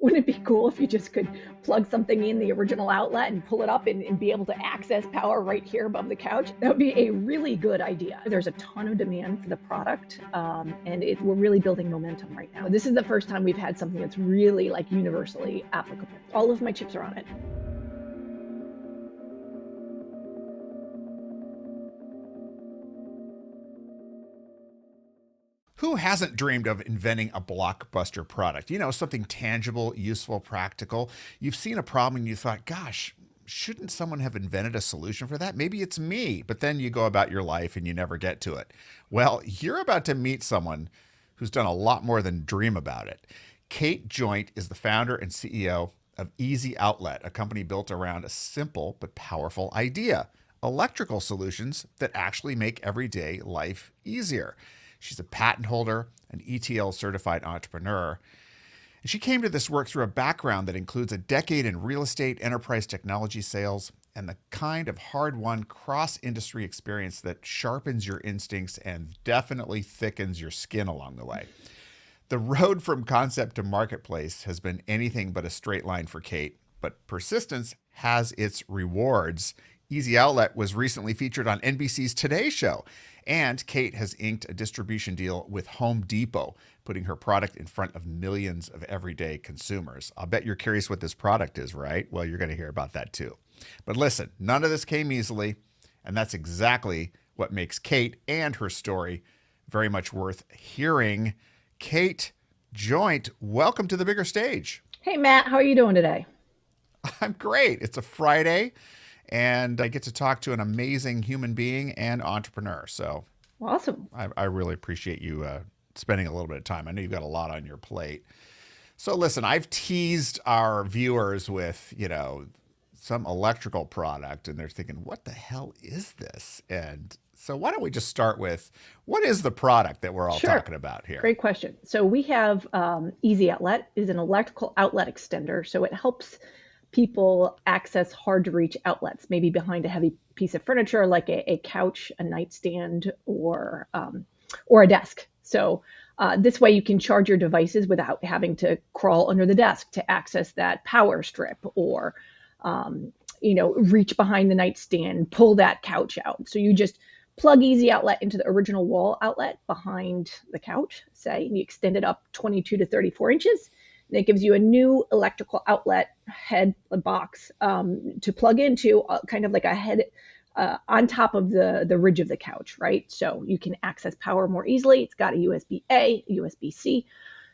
Wouldn't it be cool if you just could plug something in the original outlet and pull it up and be able to access power right here above the couch? That would be a really good idea. There's a ton of demand for the product, and we're really building momentum right now. This is the first time we've had something that's really like universally applicable. All of my chips are on it. Who hasn't dreamed of inventing a blockbuster product? You know, something tangible, useful, practical. You've seen a problem and you thought, gosh, shouldn't someone have invented a solution for that? Maybe it's me. But then you go about your life and you never get to it. Well, you're about to meet someone who's done a lot more than dream about it. Kate Joint is the founder and CEO of Easy Outlet, a company built around a simple but powerful idea: electrical solutions that actually make everyday life easier. She's a patent holder, an ETL certified entrepreneur. And she came to this work through a background that includes a decade in real estate, enterprise technology sales, and the kind of hard-won cross-industry experience that sharpens your instincts and definitely thickens your skin along the way. The road from concept to marketplace has been anything but a straight line for Kate, but persistence has its rewards. Easy Outlet was recently featured on NBC's Today Show, and Kate has inked a distribution deal with Home Depot, putting her product in front of millions of everyday consumers. I'll bet you're curious what this product is, right? Well, you're going to hear about that too. But listen, none of this came easily, and that's exactly what makes Kate and her story very much worth hearing. Kate Joint, welcome to the bigger stage. Hey, Matt, how are you doing today? I'm great. It's a Friday, and I get to talk to an amazing human being and entrepreneur. So Awesome. I really appreciate you spending a little bit of time. I know you've got a lot on your plate. So listen, I've teased our viewers with, some electrical product, and they're thinking, what the hell is this? And so why don't we just start with, what is the product that we're all Sure. talking about here? Great question. So we have Easy Outlet is an electrical outlet extender. So it helps people access hard to reach outlets, maybe behind a heavy piece of furniture like a couch, a nightstand, or a desk. So this way you can charge your devices without having to crawl under the desk to access that power strip or reach behind the nightstand, pull that couch out. So you just plug Easy Outlet into the original wall outlet behind the couch, say, and you extend it up 22 to 34 inches. And it gives you a new electrical outlet head box to plug into, kind of like a head on top of the ridge of the couch, right? So you can access power more easily. It's got a USB-A, USB-C,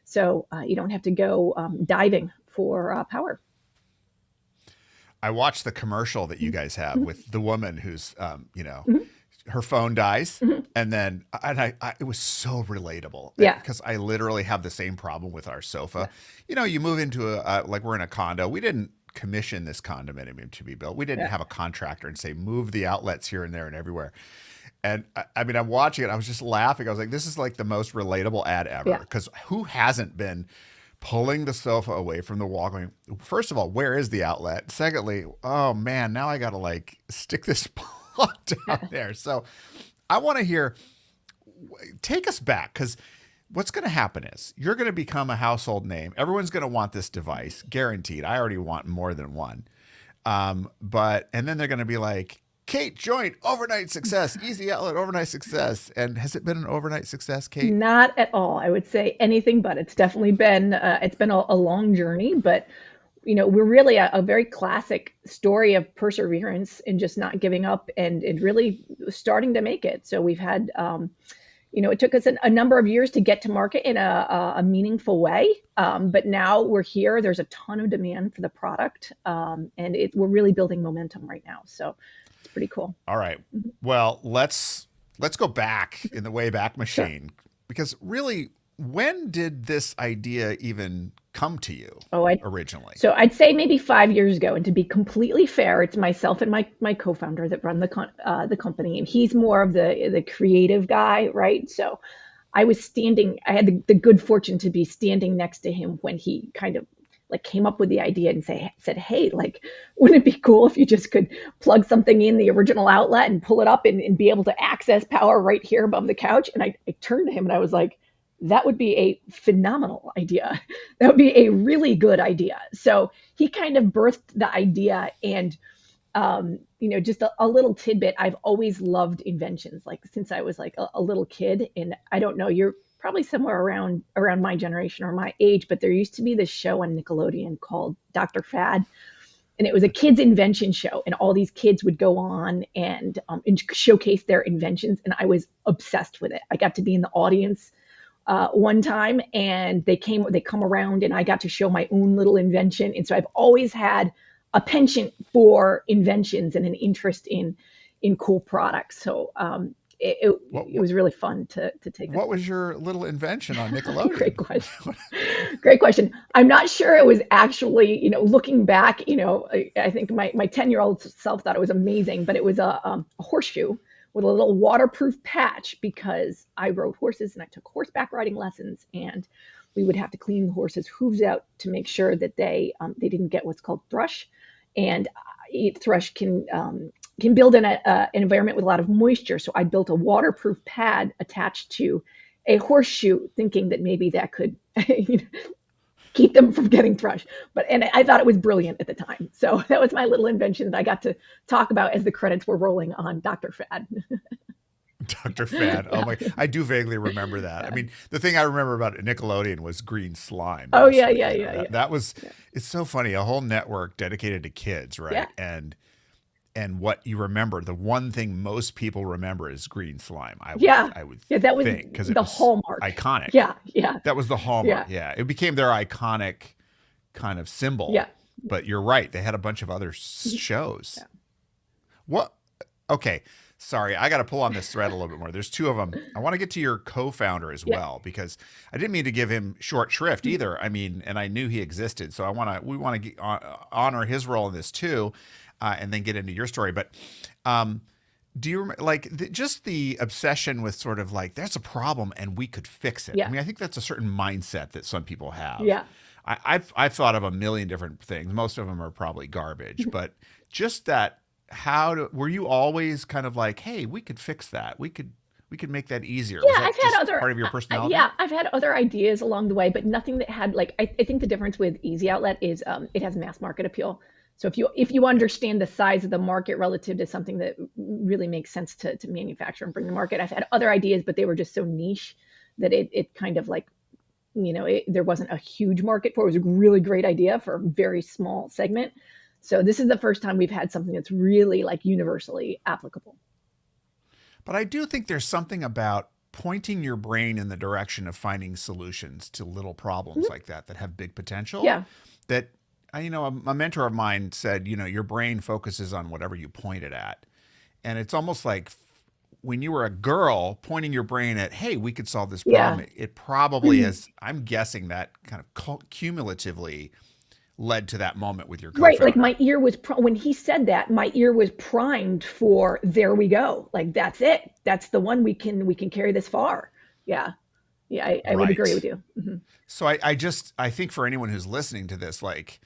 so you don't have to go diving for power. I watched the commercial that you guys have with the woman who's, Mhm. her phone dies, Mhm. and it was so relatable. Yeah. Because I literally have the same problem with our sofa. Yeah. You move into like we're in a condo. We didn't commission this condominium to be built. We didn't Yeah. have a contractor and say, move the outlets here and there and everywhere. And I mean, I'm watching it. I was just laughing. I was like, this is like the most relatable ad ever. Yeah. Because who hasn't been pulling the sofa away from the wall going, first of all, where is the outlet? Secondly, oh man, now I got to like stick this plug down there. So I want to hear, take us back, because what's going to happen is you're going to become a household name. Everyone's going to want this device, guaranteed. I already want more than one. And then they're going to be like, Kate Joint, overnight success, Easy Outlet, overnight success. And has it been an overnight success, Kate? Not at all. I would say anything but. It's definitely been a long journey, but we're really a very classic story of perseverance and just not giving up and really starting to make it. So we've had it took us a number of years to get to market in a meaningful way, but now we're here. There's a ton of demand for the product, and we're really building momentum right now. So it's pretty cool. All right. Well, let's go back in the Wayback Machine, because really, when did this idea even come to you originally? So I'd say maybe 5 years ago. And to be completely fair, it's myself and my co-founder that run the company, and he's more of the creative guy, right? So I had the good fortune to be standing next to him when he kind of like came up with the idea and said, hey, like, wouldn't it be cool if you just could plug something in the original outlet and pull it up and be able to access power right here above the couch? And I turned to him and I was like, that would be a phenomenal idea. That would be a really good idea. So he kind of birthed the idea. And just a little tidbit. I've always loved inventions, like since I was like a little kid. And I don't know, you're probably somewhere around my generation or my age, but there used to be this show on Nickelodeon called Dr. Fad, and it was a kids invention show, and all these kids would go on and showcase their inventions, and I was obsessed with it. I got to be in the audience one time, and they come around, and I got to show my own little invention. And so I've always had a penchant for inventions and an interest in cool products. So What it what was really fun to take this what on. was your little invention on Great Nickelodeon? question. Great question. I'm not sure it was actually, looking back, I think my 10-year-old self thought it was amazing, but it was a horseshoe with a little waterproof patch, because I rode horses and I took horseback riding lessons, and we would have to clean the horses' hooves out to make sure that they didn't get what's called thrush. And thrush can build in an environment with a lot of moisture. So I built a waterproof pad attached to a horseshoe, thinking that maybe that could keep them from getting thrush. And I thought it was brilliant at the time. So that was my little invention that I got to talk about as the credits were rolling on Dr. Fad. Dr. Fad. Oh Yeah, my, I do vaguely remember that. I yeah. mean, the thing I remember about Nickelodeon was green slime Oh yeah, mostly. yeah, You know, yeah, that yeah, that was yeah, it's so funny, a whole network dedicated to kids, yeah, right? And what you remember, the one thing most people remember is green slime. I would yeah, I would yeah. That was think because it the was hallmark. iconic. Yeah, yeah, That was the hallmark. yeah, Yeah, it became their iconic kind of yeah, symbol. But you're right, they had a bunch of other shows. yeah, What? Okay. Sorry, I got to pull on this thread a little bit more. There's two of them. I want to get to your co-founder as yeah. well because I didn't mean to give him short shrift either. I mean, and I knew he existed, so we want to honor his role in this too, and then get into your story. But um, do you like just the obsession with sort of like there's a problem and we could fix it? I Yeah, mean, I think that's a certain mindset that some people have. yeah. I've thought of a million different things. Most of them are probably garbage, but just that were you always kind of like, hey, we could fix that. We could make that easier. Was Yeah, that just part of your personality? yeah, I've had other ideas along the way, but nothing that had like I think the difference with Easy Outlet is it has mass market appeal. So if you understand the size of the market relative to something that really makes sense to manufacture and bring to market, I've had other ideas, but they were just so niche that it kind of like there wasn't a huge market for it. It was a really great idea for a very small segment. So this is the first time we've had something that's really like universally applicable. But I do think there's something about pointing your brain in the direction of finding solutions to little problems Mhm. like that have big potential. Yeah. That a mentor of mine said, your brain focuses on whatever you point it at. And it's almost like when you were a girl pointing your brain at, hey, we could solve this Yeah. problem, it probably has, I'm guessing that kind of cumulatively led to that moment with your Right, like co-founder. my ear was when he said that, my ear was primed for there we go. Like that's it. That's the one we can carry this far. Yeah. Yeah, I would agree with Right. you. Hmm. So I think for anyone who's listening to this, like,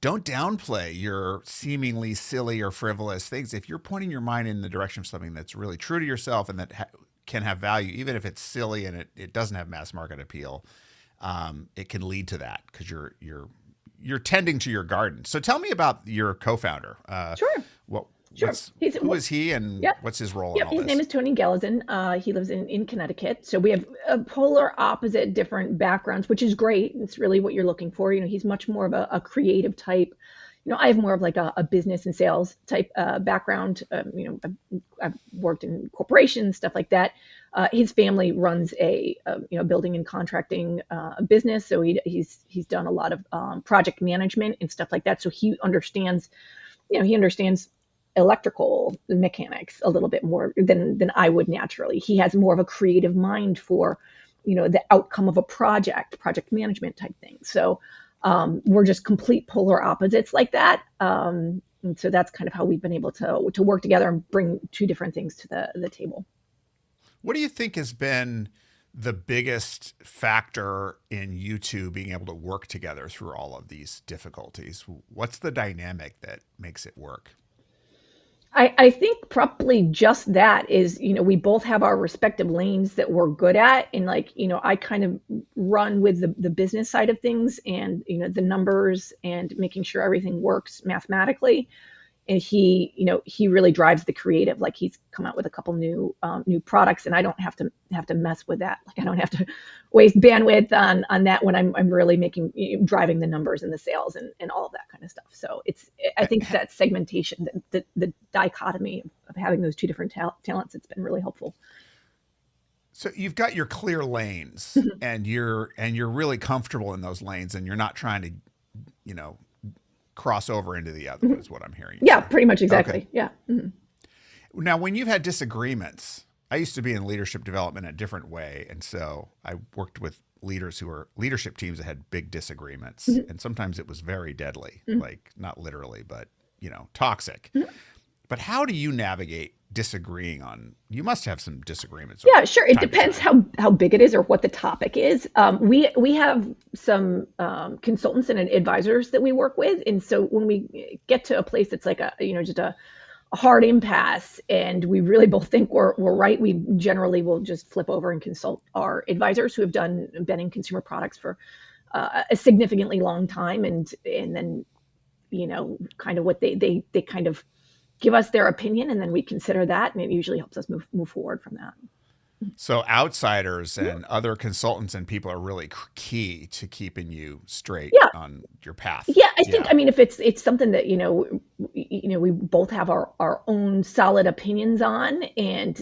don't downplay your seemingly silly or frivolous things. If you're pointing your mind in the direction of something that's really true to yourself and that can have value, even if it's silly and it doesn't have mass market appeal, it can lead to that because you're tending to your garden. So tell me about your co-founder. Sure. What Sure. who is he and Yep. what's his role in Yep. all His name this? is Tony Gallison. He lives in Connecticut. So we have a polar opposite different backgrounds, which is great. It's really what you're looking for. He's much more of a creative type. I have more of like a business and sales type background. I've worked in corporations, stuff like that. His family runs a building and contracting business, so he's done a lot of project management and stuff like that. So he understands electrical mechanics a little bit more than I would naturally. He has more of a creative mind for, the outcome of a project management type thing. So we're just complete polar opposites like that. And so that's kind of how we've been able to work together and bring two different things to the table. What do you think has been the biggest factor in you two being able to work together through all of these difficulties? What's the dynamic that makes it work? I think probably just that is, we both have our respective lanes that we're good at. And like, I kind of run with the business side of things and, the numbers and making sure everything works mathematically. And he really drives the creative. Like he's come out with a couple new products, and I don't have to mess with that. Like I don't have to waste bandwidth on that when I'm really driving the numbers and the sales and all of that kind of stuff. So I think it's that segmentation, the dichotomy of having those two different talents. It's been really helpful. So you've got your clear lanes, and you're really comfortable in those lanes, and you're not trying to, you know, cross over into the other one, is what I'm hearing you Yeah, say. pretty much Okay. exactly. Yeah. Mhm. Now, when you've had disagreements, I used to be in leadership development a different way, and so I worked with leaders who were leadership teams that had big disagreements, Mhm. and sometimes it was very deadly, Mhm. like not literally, but toxic. Mhm. But how do you navigate disagreeing on? You must have some disagreements Yeah, sure. It time to depends time. how big it is or what the topic is. We have some consultants and advisors that we work with, and so when we get to a place that's like just a hard impasse, and we really both think we're right, we generally will just flip over and consult our advisors who have been in consumer products for a significantly long time, and then kind of what they kind of give us their opinion, and then we consider that, and it usually helps us move forward from that. So outsiders and other consultants and people are really key to keeping you straight Yeah, on your path. yeah. I think, Yeah. I mean, if it's something that we both have our own solid opinions on, and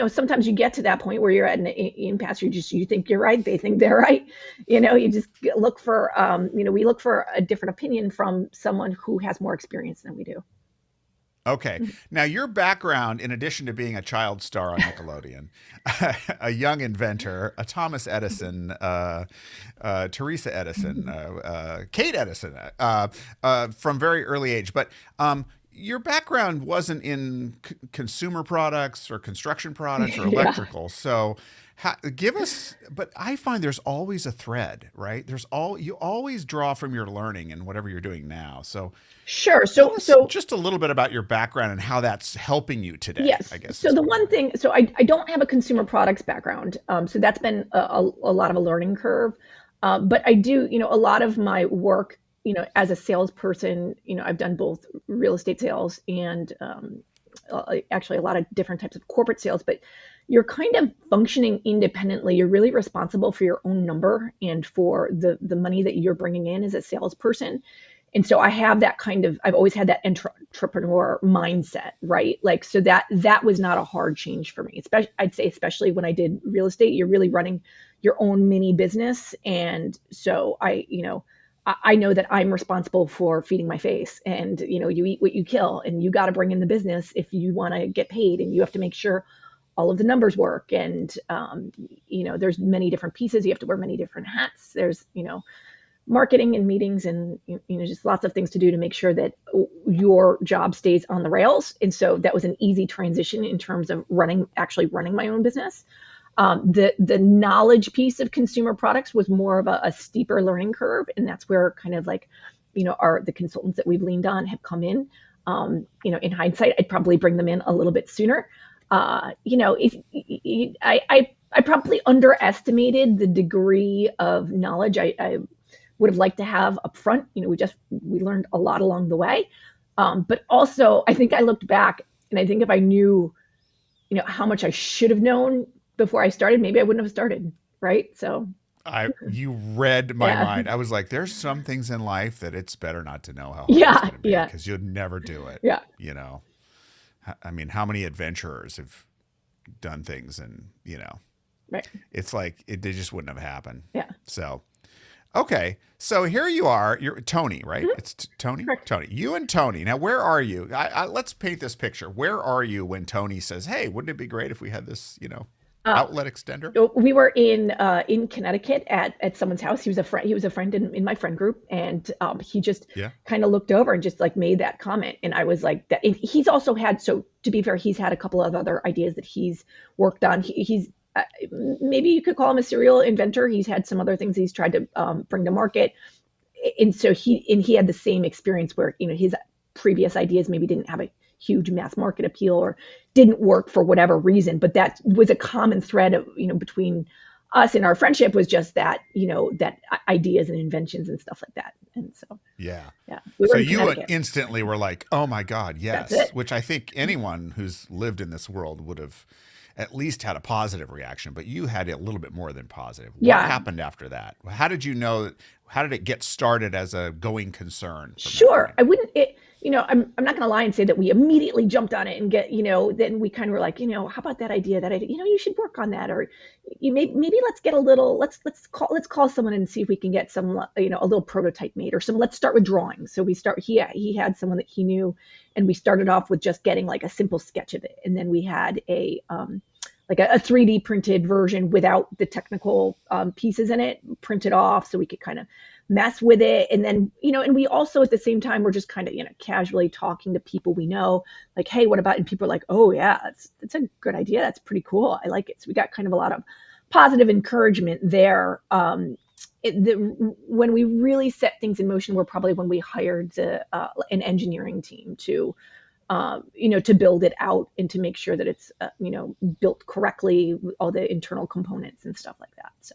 sometimes you get to that point where you're at an impasse. You think you're right, they think they're right. You just look for we look for a different opinion from someone who has more experience than we do. Okay. Now, your background, in addition to being a child star on Nickelodeon, a young inventor, a Thomas Edison, Teresa Edison, Kate Edison, from very early age. But your background wasn't in consumer products or construction products or Yeah. electrical. So, give us. But I find there's always a thread, right? You always draw from your learning and whatever you're doing now. So, Sure. tell So us so just a little bit about your background and how that's helping you today, I Yes. guess So is the what I'm. one thing, so I don't have a consumer products background. So that's been a lot of a learning curve. But I do, a lot of my work, as a salesperson, I've done both real estate sales and actually a lot of different types of corporate sales, but you're kind of functioning independently. You're really responsible for your own number and for the money that you're bringing in as a salesperson. And so I have that kind of, I've always had that entrepreneur mindset, right? Like, so that was not a hard change for me. Especially, I'd say, especially when I did real estate, you're really running your own mini business. And so I know that I'm responsible for feeding my face, and you eat what you kill, and you got to bring in the business if you want to get paid, and you have to make sure all of the numbers work. And there's many different pieces. You have to wear many different hats. There's marketing and meetings, and just lots of things to do to make sure that your job stays on the rails. And so that was an easy transition in terms of actually running my own business. The knowledge piece of consumer products was more of a steeper learning curve, and that's where kind of like the consultants that we've leaned on have come in. In hindsight, I'd probably bring them in a little bit sooner. If I probably underestimated the degree of knowledge I would have liked to have up front. We learned a lot along the way. But also, I think I looked back, and I think if I knew, how much I should have known before I started, maybe I wouldn't have started. Right. So, You read my yeah. mind. I was like, there's some things in life that it's better not to know how hard it's Yeah. going to be Yeah. because you'll never do it. Yeah. You know, I mean, how many adventurers have done things and, Right. it's like they just wouldn't have happened. Yeah. So, okay. So here you are. You're Tony, right? Mhm. It's Tony? Correct. Tony. You and Tony. Now, where are you? Let's paint this picture. Where are you when Tony says, hey, wouldn't it be great if we had this, Uh, outlet extender? we were in Connecticut at someone's house. He was a friend. He was a friend in my friend group, and he just Yeah. kind of looked over and just like made that comment. And I was like, that. And he's also had, so to be fair, he's had a couple of other ideas that he's worked on. He's maybe you could call him a serial inventor. He's had some other things he's tried to bring to market, and so he had the same experience where his previous ideas maybe didn't have a huge mass market appeal or didn't work for whatever reason. But that was a common thread of, between us and our friendship was just that, that ideas and inventions and stuff like that. And so, Yeah. yeah, we were So in you Connecticut. instantly were like, "Oh my God, That's yes," it. which I think anyone who's lived in this world would have at least had a positive reaction, but you had a little bit more than positive. What Yeah, happened after that? How did you know? How did it get started as a going concern from that sure. point? I wouldn't, I'm not going to lie and say that we immediately jumped on it and then we kind of were like, how about that idea, you should work on that. Or maybe let's get a little, let's call someone and see if we can get some, a little prototype made or some, let's start with drawings. So he had someone that he knew, and we started off with just getting like a simple sketch of it. And then we had like a 3D printed version without the technical pieces in it printed off so we could kind of mess with it. And then, and we also at the same time we're just kind of, casually talking to people we know, like, hey, what about, and people are like, oh yeah, that's a good idea. That's pretty cool. I like it. So we got kind of a lot of positive encouragement there. When we really set things in motion were probably when we hired an engineering team to build it out and to make sure that it's, built correctly, all the internal components and stuff like that. So,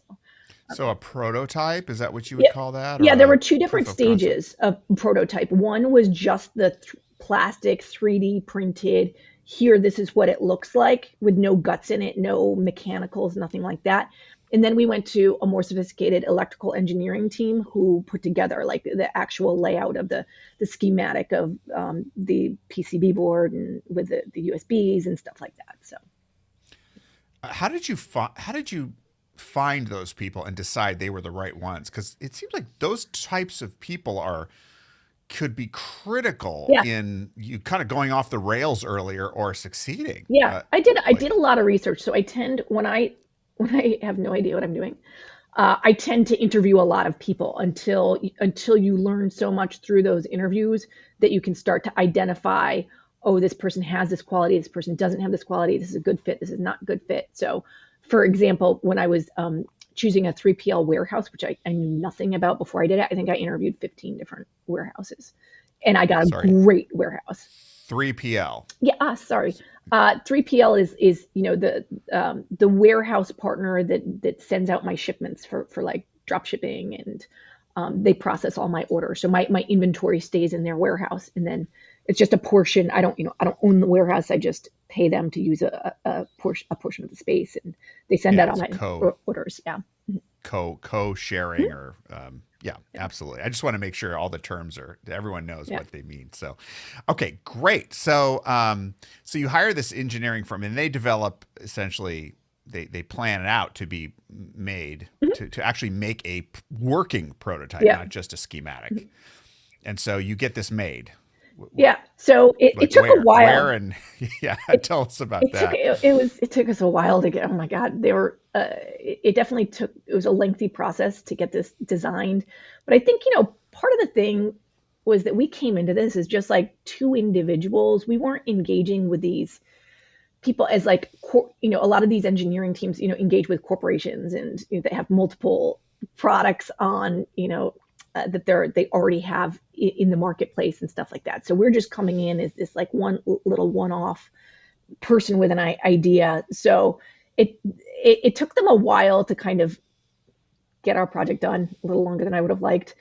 So a prototype, is that what you would yeah, call that, or yeah, there were a two different proof of concept? stages of prototype. One was just the plastic 3D printed. Here, this is what it looks like with no guts in it, no mechanicals, nothing like that. And then we went to a more sophisticated electrical engineering team who put together like the actual layout of the schematic of the PCB board and with the USBs and stuff like that. So How did you find those people and decide they were the right ones? Because it seems like those types of people are could be critical yeah, in you kind of going off the rails earlier or succeeding. yeah, I did Like, a lot of research. So I tend when I have no idea what I'm doing, I tend to interview a lot of people until you learn so much through those interviews that you can start to identify, oh, this person has this quality, this person doesn't have this quality, this is a good fit, this is not a good fit. So, for example, when I was choosing a 3PL warehouse, which I knew nothing about before I did it, I think I interviewed 15 different warehouses, and I got a sorry, great warehouse. 3PL. Yeah, sorry. 3PL is the warehouse partner that sends out my shipments for like drop shipping, and they process all my orders. So my inventory stays in their warehouse, and then it's just a portion. I don't own the warehouse. I just pay them to use a portion of the space, and they send Yeah, out all it's my orders. Yeah. co sharing, or yeah, Yeah. absolutely. I just want to make sure all the terms are everyone knows Yeah. what they mean. So, okay, great. So so you hire this engineering firm and they develop essentially they plan it out to be made Mhm. to actually make a working prototype, Yeah. not just a schematic. And so you get this made. Yeah. So it Like took a where while. and yeah, It tell us about it took that. it took us a while to get. Oh my God, they were. It definitely took. It was a lengthy process to get this designed, but I think part of the thing was that we came into this as just like two individuals. We weren't engaging with these people as like a lot of these engineering teams engage with corporations, and they have multiple products on that they already have in the marketplace and stuff like that. So we're just coming in as this like one little one-off person with an idea. So it took them a while to kind of get our project done, a little longer than I would have liked.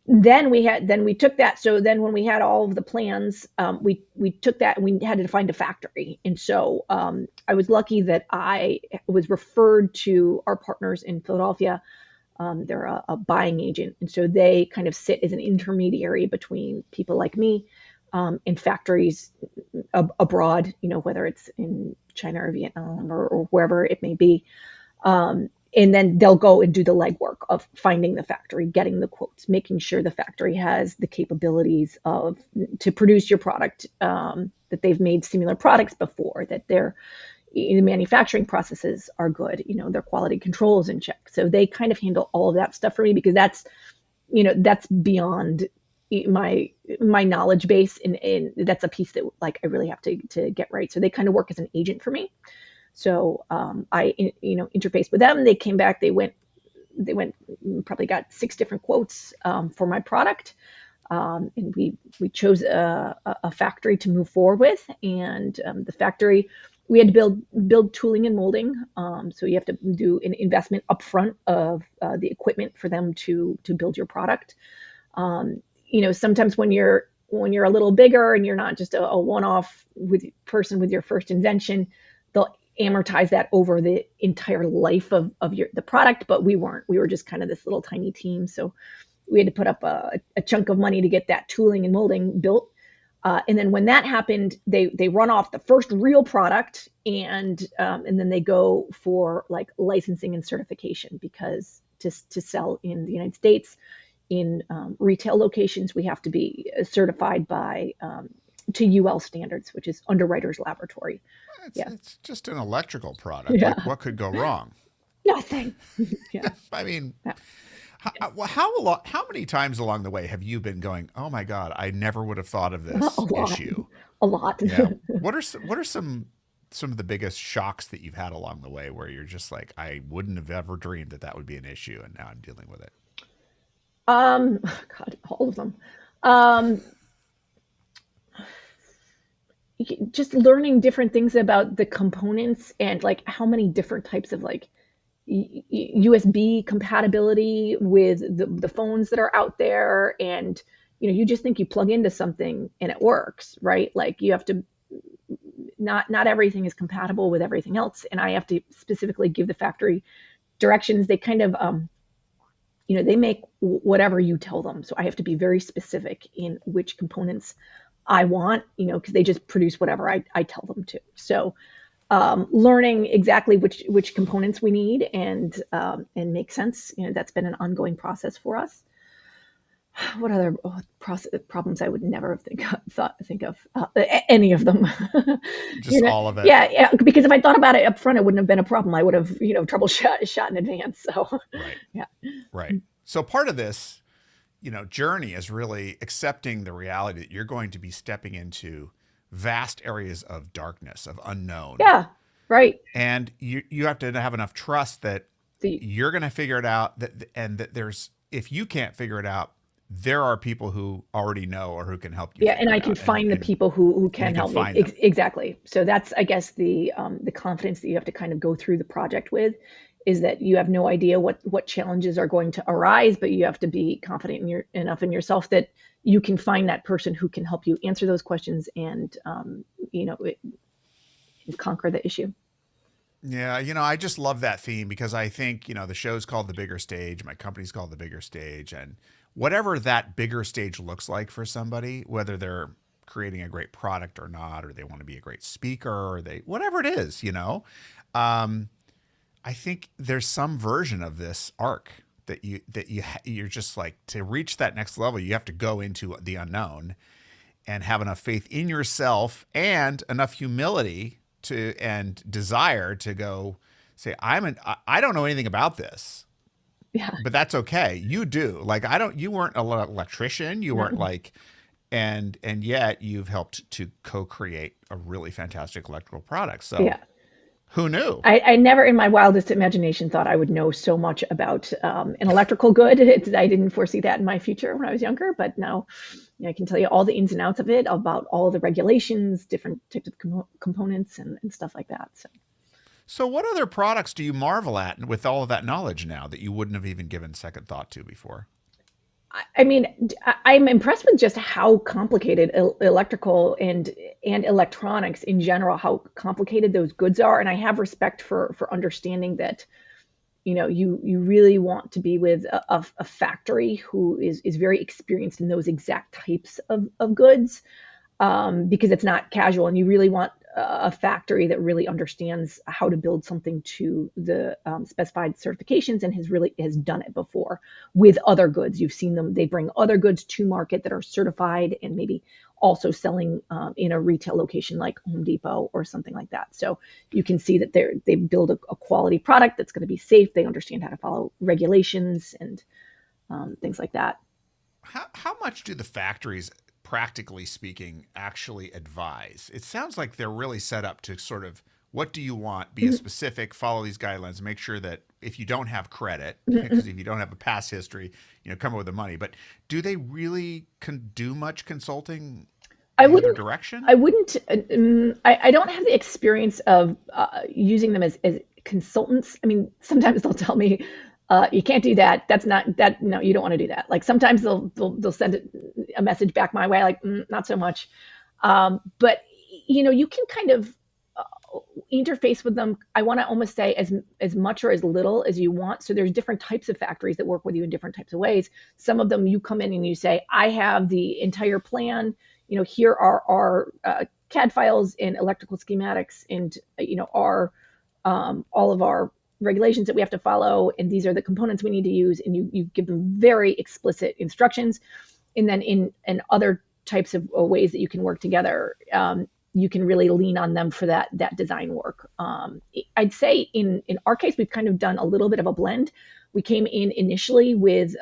Then we took that. So then when we had all of the plans, we took that and we had to find a factory. And so I was lucky that I was referred to our partners in Philadelphia. They're a buying agent, and so they kind of sit as an intermediary between people like me and factories abroad. Whether it's in China or Vietnam or wherever it may be. And then they'll go and do the legwork of finding the factory, getting the quotes, making sure the factory has the capabilities of to produce your product, that they've made similar products before, that the manufacturing processes are good, their quality control is in check. So they kind of handle all of that stuff for me because that's beyond my knowledge base, and that's a piece that like I really have to get right. So they kind of work as an agent for me. So I interfaced with them. They came back. They went probably got 6 different quotes for my product. And we chose a factory to move forward with, and the factory we had to build tooling and molding. So you have to do an investment upfront of the equipment for them to build your product. Sometimes when you're a little bigger and you're not just a one-off person with your first invention, they'll amortize that over the entire life of the product. But we weren't. We were just kind of this little tiny team, so we had to put up a chunk of money to get that tooling and molding built. And then when that happened, they run off the first real product, and then they go for like licensing and certification, because to sell in the United States in retail locations, we have to be certified by to UL standards, which is Underwriters Laboratory. It's Yeah, it's just an electrical product. Like, yeah, what could go wrong? nothing. Yeah, I mean, yeah. how many times along the way have you been going, "Oh my God, I never would have thought of A this lot, issue"? a lot. Yeah. What are some of the biggest shocks that you've had along the way where you're just like, I wouldn't have ever dreamed that that would be an issue, and now I'm dealing with it. God, all of them. Um, just learning different things about the components, and like how many different types of like USB compatibility with the phones that are out there. And you just think you plug into something and it works, right? Like you have to, not everything is compatible with everything else, and I have to specifically give the factory directions. They kind of they make whatever you tell them, so I have to be very specific in which components I want, because they just produce whatever I tell them to. So learning exactly which components we need, and make sense. That's been an ongoing process for us. What other problems I would never think of any of them. Just all of it. Yeah, yeah. Because if I thought about it up front, it wouldn't have been a problem. I would have troubleshot shot in advance. So Right. yeah, Right. So part of this, journey is really accepting the reality that you're going to be stepping into vast areas of darkness, of unknown. yeah, right. And you have to have enough trust that The you're going to figure it out, and that there's, if you can't figure it out, there are people who already know or who can help you Yeah, and figure I it can out, find the people who and can you can help me. find them. Exactly. So that's, I guess, the confidence that you have to kind of go through the project with, is that you have no idea what challenges are going to arise, but you have to be confident enough in yourself that you can find that person who can help you answer those questions, and conquer the issue. Yeah, I just love that theme because I think, the show's called The Bigger Stage, my company's called The Bigger Stage, and whatever that bigger stage looks like for somebody, whether they're creating a great product or not, or they want to be a great speaker, or whatever it is, um, I think there's some version of this arc you're just like, to reach that next level, you have to go into the unknown and have enough faith in yourself and enough humility and desire to go say, I don't know anything about this, Yeah. but that's okay. You do. Like, you weren't an electrician. You weren't No. like, and yet you've helped to co-create a really fantastic electrical product. So Yeah. who knew? I never in my wildest imagination thought I would know so much about an electrical good. I didn't foresee that in my future when I was younger, but now I can tell you all the ins and outs of it, about all the regulations, different types of components, and stuff like that. So So what other products do you marvel at with all of that knowledge now that you wouldn't have even given second thought to before? I mean, I'm impressed with just how complicated electrical and electronics in general, how complicated those goods are, and I have respect for understanding that. You really want to be with a factory who is very experienced in those exact types of goods, because it's not casual, and you really want a factory that really understands how to build something to the specified certifications, and has done it before with other goods. You've seen them; they bring other goods to market that are certified, and maybe also selling in a retail location like Home Depot or something like that. So you can see that they build a quality product that's going to be safe. They understand how to follow regulations, and things like that. How much do the factories, practically speaking, actually advise? It sounds like they're really set up to sort of what do you want? Be as Mhm. specific, follow these guidelines, make sure that if you don't have credit, because Mhm. if you don't have a past history, come up with the money. But do they really do much consulting I the other wouldn't. direction? I wouldn't. I don't have the experience of using them as consultants. I mean, sometimes they'll tell me, "You can't do that. That's not that. No, you don't want to do that." Like sometimes they'll send a message back my way, like not so much. But you can kind of interface with them. I want to almost say as much or as little as you want. So there's different types of factories that work with you in different types of ways. Some of them you come in and you say, I have the entire plan. Here are our CAD files and electrical schematics, and our all of our regulations that we have to follow, and these are the components we need to use, and you give them very explicit instructions. And then in other types of ways that you can work together, you can really lean on them for that design work. I'd say in our case, we've kind of done a little bit of a blend. We came in initially with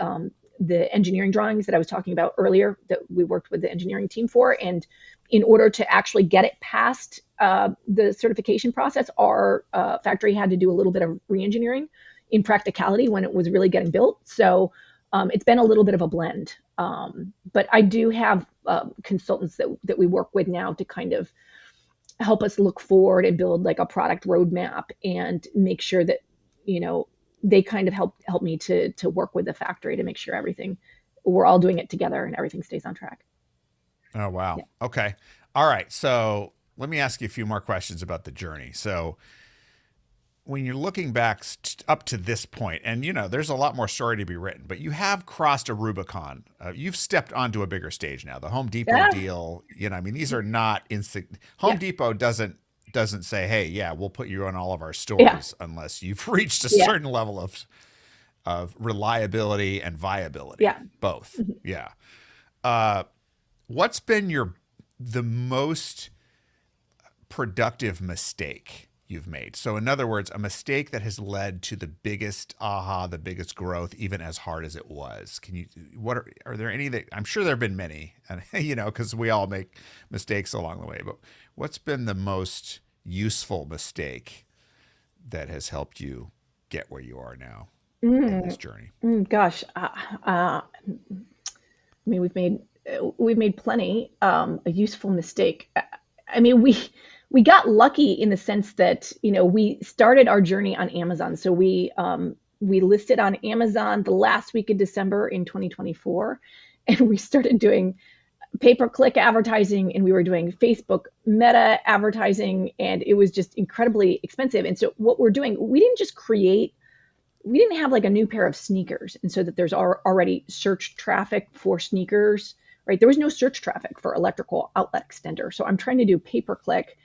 the engineering drawings that I was talking about earlier that we worked with the engineering team for, and in order to actually get it past the certification process, our factory had to do a little bit of re-engineering in practicality when it was really getting built. So it's been a little bit of a blend. But I do have consultants that we work with now to kind of help us look forward and build like a product roadmap and make sure that you know they kind of help me to work with the factory to make sure everything we're all doing it together and everything stays on track. Oh, wow. Yeah. Okay. All right. So let me ask you a few more questions about the journey. So when you're looking back up to this point, and there's a lot more story to be written, but you have crossed a Rubicon. You've stepped onto a bigger stage now. The Home Depot Yeah. deal, I mean, these are not Home Yeah. Depot doesn't say, "Hey, yeah, we'll put you on all of our Yeah. stores," unless you've reached a Yeah. certain level of reliability and viability, Yeah. both. Mhm. Yeah. Uh, what's been the most productive mistake you've made? So, in other words, a mistake that has led to the biggest aha, the biggest growth, even as hard as it was. Can you? What are there any that I'm sure there have been many, and because we all make mistakes along the way. But what's been the most useful mistake that has helped you get where you are now in this Mm, journey? gosh, I mean, we've made plenty. A useful mistake. I mean, we got lucky in the sense that we started our journey on Amazon. So we listed on Amazon the last week of December in 2024, and we started doing pay-per-click advertising, and we were doing Facebook Meta advertising, and it was just incredibly expensive. And so what we're doing, we didn't have like a new pair of sneakers, and so that there's already search traffic for sneakers, right? There was no search traffic for electrical outlet extender. So I'm trying to do pay-per-click.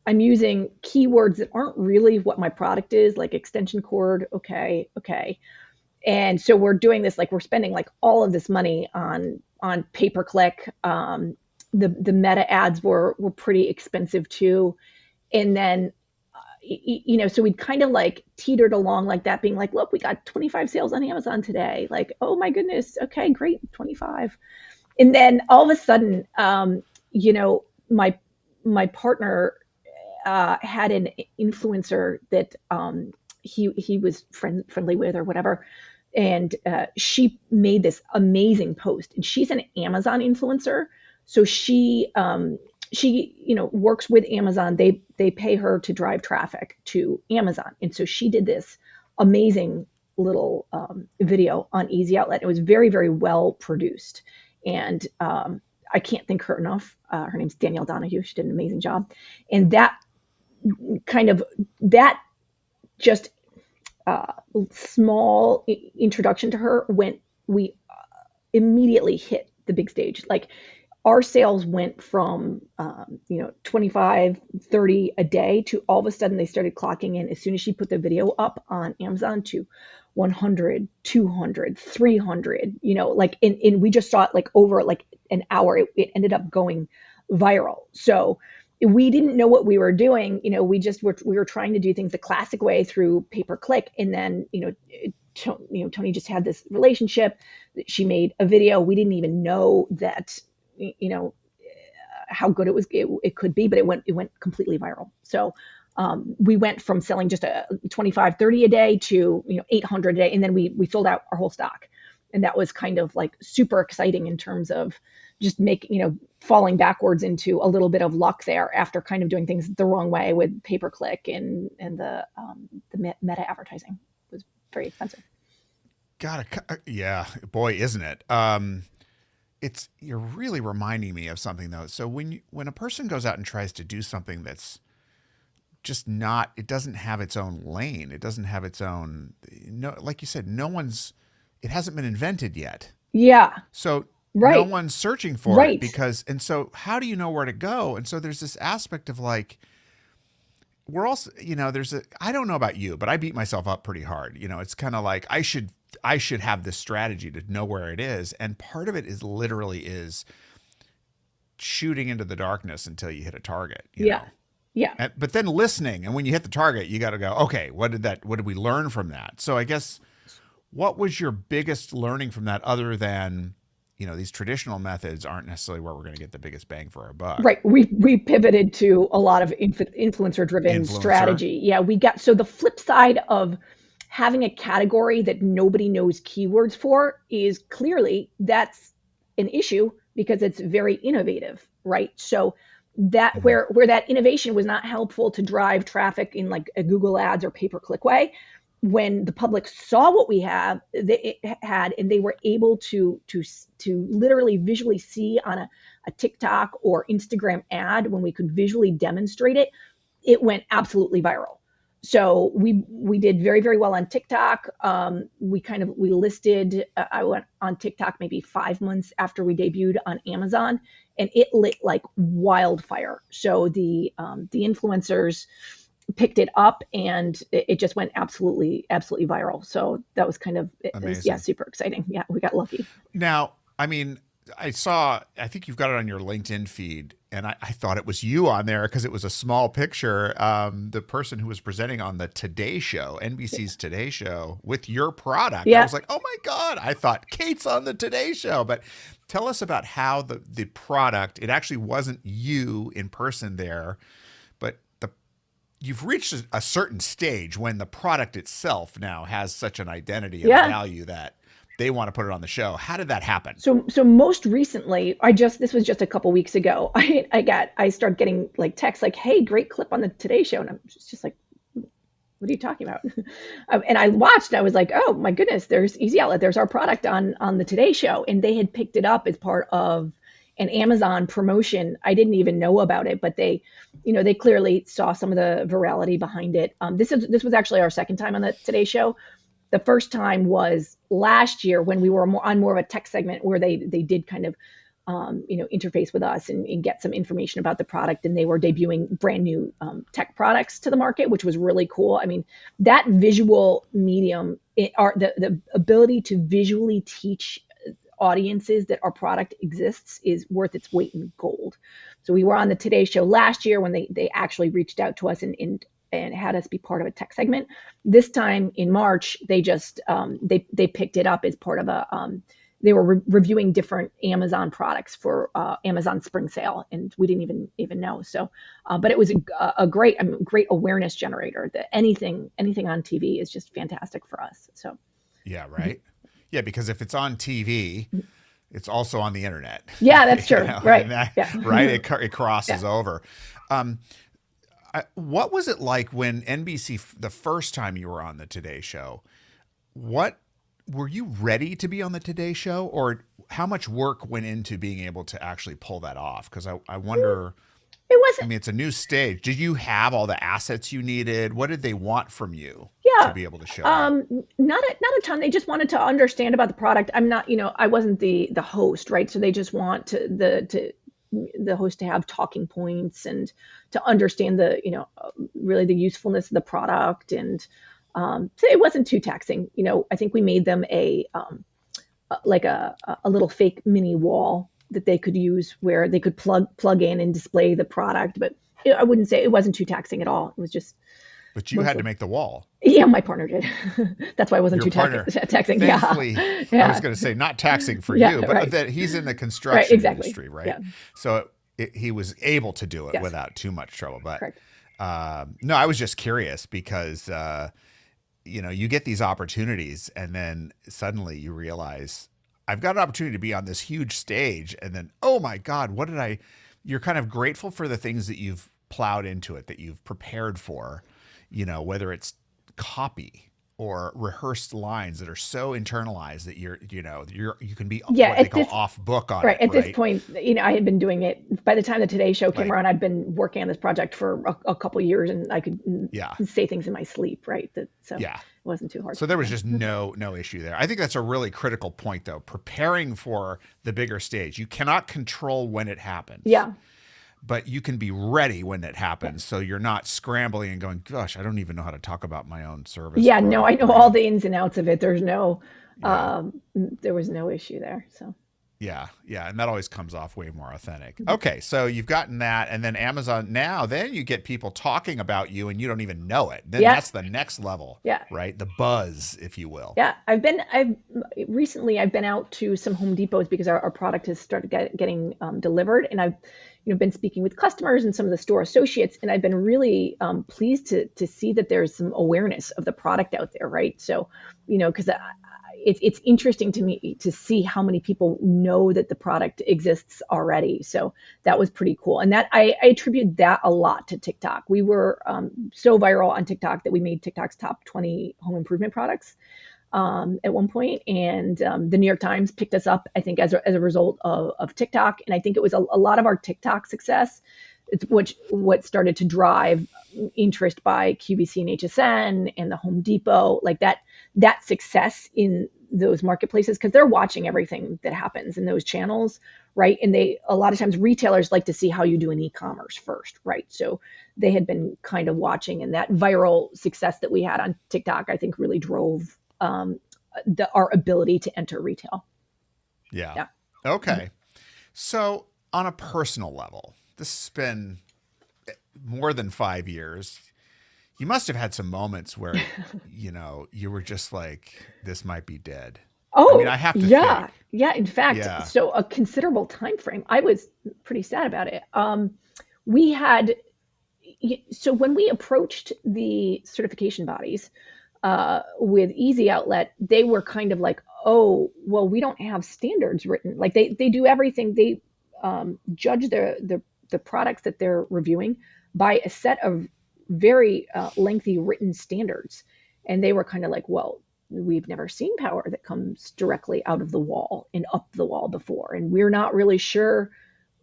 I'm using keywords that aren't really what my product is, like extension cord. Okay, okay. And so we're doing this, like we're spending like all of this money on pay-per-click. The meta ads were pretty expensive too. And then so we'd kind of like teetered along like that, being like, look, we got 25 sales on Amazon today. Like, oh my goodness. Okay, great. 25. And then all of a sudden, you know, my, my partner, had an influencer that, he was friendly with or whatever. And, she made this amazing post, and she's an Amazon influencer. So she works with Amazon. They pay her to drive traffic to Amazon, and so she did this amazing little video on Easy Outlet. It was very very well produced, and I can't thank her enough. Her name's Danielle Donahue. She did an amazing job, and kind of that just uh, small introduction to her went. We immediately hit the big stage. Like our sales went from 25, 30 a day to all of a sudden they started clocking in as soon as she put the video up on Amazon to 100, 200, 300, like we just saw it like over like an hour. It ended up going viral. So we didn't know what we were doing. We were trying to do things the classic way through pay-per-click, and then Tony just had this relationship. She made a video. We didn't even know that you know how good it could be, but it went completely viral. So We went from selling just a 25, 30 a day to 800 a day, and then we sold out our whole stock, and that was kind of like super exciting in terms of just falling backwards into a little bit of luck there after kind of doing things the wrong way with pay per click and the meta advertising was very expensive. Yeah, boy, isn't it? You're really reminding me of something though. So when a person goes out and tries to do something that's just not, it doesn't have its own lane. It doesn't have its own, no, like you said, it hasn't been invented yet. Yeah. So no Right. one's searching for it Right. and so how do you know where to go? And so there's this aspect of like, we're also, I don't know about you, but I beat myself up pretty hard. It's kind of like I should have this strategy to know where it is. And part of it is literally is shooting into the darkness until you hit a target, Yeah. Yeah. but then listening. And when you hit the target, you got to go, okay, what did we learn from that? So I guess what was your biggest learning from that other than, these traditional methods aren't necessarily where we're going to get the biggest bang for our buck? Right. We pivoted to a lot of influencer driven Influencer. strategy. Yeah. So the flip side of having a category that nobody knows keywords for is clearly that's an issue because it's very innovative. Right. So that Mhm. where that innovation was not helpful to drive traffic in like a Google ads or pay per click way, when the public saw what we had and they were able to literally visually see on a TikTok or Instagram ad, when we could visually demonstrate it, it went absolutely viral. So we did very, very well on TikTok. We listed. I went on TikTok maybe 5 months after we debuted on Amazon, and it lit like wildfire. So the influencers picked it up, and it just went absolutely, absolutely viral. So that was yeah, Amazing. super exciting. Yeah, we got lucky. Now, I mean, I think you've got it on your LinkedIn feed, and I thought it was you on there because it was a small picture. The person who was presenting on the Today Show, NBC's Today Show, with your product. I Yeah. was like, oh my God, I thought Kate's on the Today Show. But tell us about how the product, it actually wasn't you in person there, but you've reached a certain stage when the product itself now has such an identity and a Yeah. value that they want to put it on the show. How did that happen? So most recently, this was just a couple weeks ago. I started getting like texts like, "Hey, great clip on the Today Show," and I'm just like, "What are you talking about?" And I watched, and I was like, "Oh my goodness, there's Easy Outlet. There's our product on the Today Show," and they had picked it up as part of an Amazon promotion. I didn't even know about it, but they clearly saw some of the virality behind it. This was actually our second time on the Today Show. The first time was last year when we were on more of a tech segment where they did kind of interface with us and get some information about the product, and they were debuting brand new tech products to the market, which was really cool. I mean, that visual medium, the ability to visually teach audiences that our product exists is worth its weight in gold. So we were on the Today Show last year when they actually reached out to us and had us be part of a tech segment. This time in March, they just they picked it up as part of they were reviewing different Amazon products for Amazon Spring Sale, and we didn't even know. So, but it was a great great awareness generator. That anything on TV is just fantastic for us. So, Yeah, right. Yeah, because if it's on TV, it's also on the internet, yeah, that's true. Right. and that, Yeah. right, it crosses Yeah. over. Um, what was it like when NBC, the first time you were on the Today Show? What were you ready to be on the Today Show, or how much work went into being able to actually pull that off? Because I wonder. It I wasn't. mean, it's a new stage. Did you have all the assets you needed? What did they want from you to Yeah. be able to show up? Not a ton. They just wanted to understand about the product. I'm not, I wasn't the host, right? So they just want the host to have talking points and to understand really the usefulness of the product. And so it wasn't too taxing. I think we made them like a little fake mini wall that they could use where they could plug in and display the product. But I wouldn't say it wasn't too taxing at all. It was just But you had to mostly. make the wall. Yeah, my partner did. That's why it wasn't Your too partner, taxing. Yeah, thankfully, I was yeah, going to say not taxing for yeah. you, but Right, that he's in the right. construction Exactly. industry, right? Yeah, So he was able to do it yes, without too much trouble. But correct. No, I was just curious because you get these opportunities, and then suddenly you realize I've got an opportunity to be on this huge stage, and then oh my God, what did I? You're kind of grateful for the things that you've plowed into it, that you've prepared for, whether it's copy or rehearsed lines that are so internalized that you can be Yeah, what they at call this off book on right it, at this right? point, I had been doing it. By the time the Today Show came Like, around, I'd been working on this project for a couple years, and I could yeah, say things in my sleep, right? So it yeah. wasn't too hard So for there me was then. just no issue there. I think that's a really critical point, though. Preparing for the bigger stage, you cannot control when it happens, Yeah, but you can be ready when it yeah, happens. So you're not scrambling and going, "Gosh, I don't even know how to talk about my own service, yeah. No, I product, know all brand." the ins and outs of it. Yeah, There was no issue there. So yeah, yeah, and that always comes off way more authentic. Okay, so you've gotten that, and then Amazon now, then you get people talking about you, and you don't even know it. Then yeah, that's the next level, yeah. right? The buzz, if you will. Yeah, I've recently I've been out to some Home Depots because our product has started getting delivered, and I've been speaking with customers and some of the store associates, and I've been really pleased to see that there's some awareness of the product out there, right? So, because it's interesting to me to see how many people know that the product exists already. So that was pretty cool, and that I attribute that a lot to TikTok. We were so viral on TikTok that we made TikTok's top 20 home improvement products at one point, and the New York Times picked us up, I think, as a result of TikTok. And I think it was a lot of our TikTok success, it's what started to drive interest by QVC and HSN and the Home Depot, like that success in those marketplaces, because they're watching everything that happens in those channels, right? And they a lot of times retailers like to see how you do in e-commerce first, right? So they had been kind of watching, and that viral success that we had on TikTok, I think, really drove our ability to enter retail. Yeah. Yeah. Okay. So, on a personal level, this has been more than 5 years. You must have had some moments where, you were just like, this might be dead. I mean, Oh, I have to yeah. think. Yeah. In fact, Yeah. so a considerable time frame. I was pretty sad about it. We had so when we approached the certification bodies with Easy Outlet, they were kind of like, oh, well, we don't have standards written. Like they do everything. They judge the products that they're reviewing by a set of very lengthy written standards, and they were kind of like, well, we've never seen power that comes directly out of the wall and up the wall before, and we're not really sure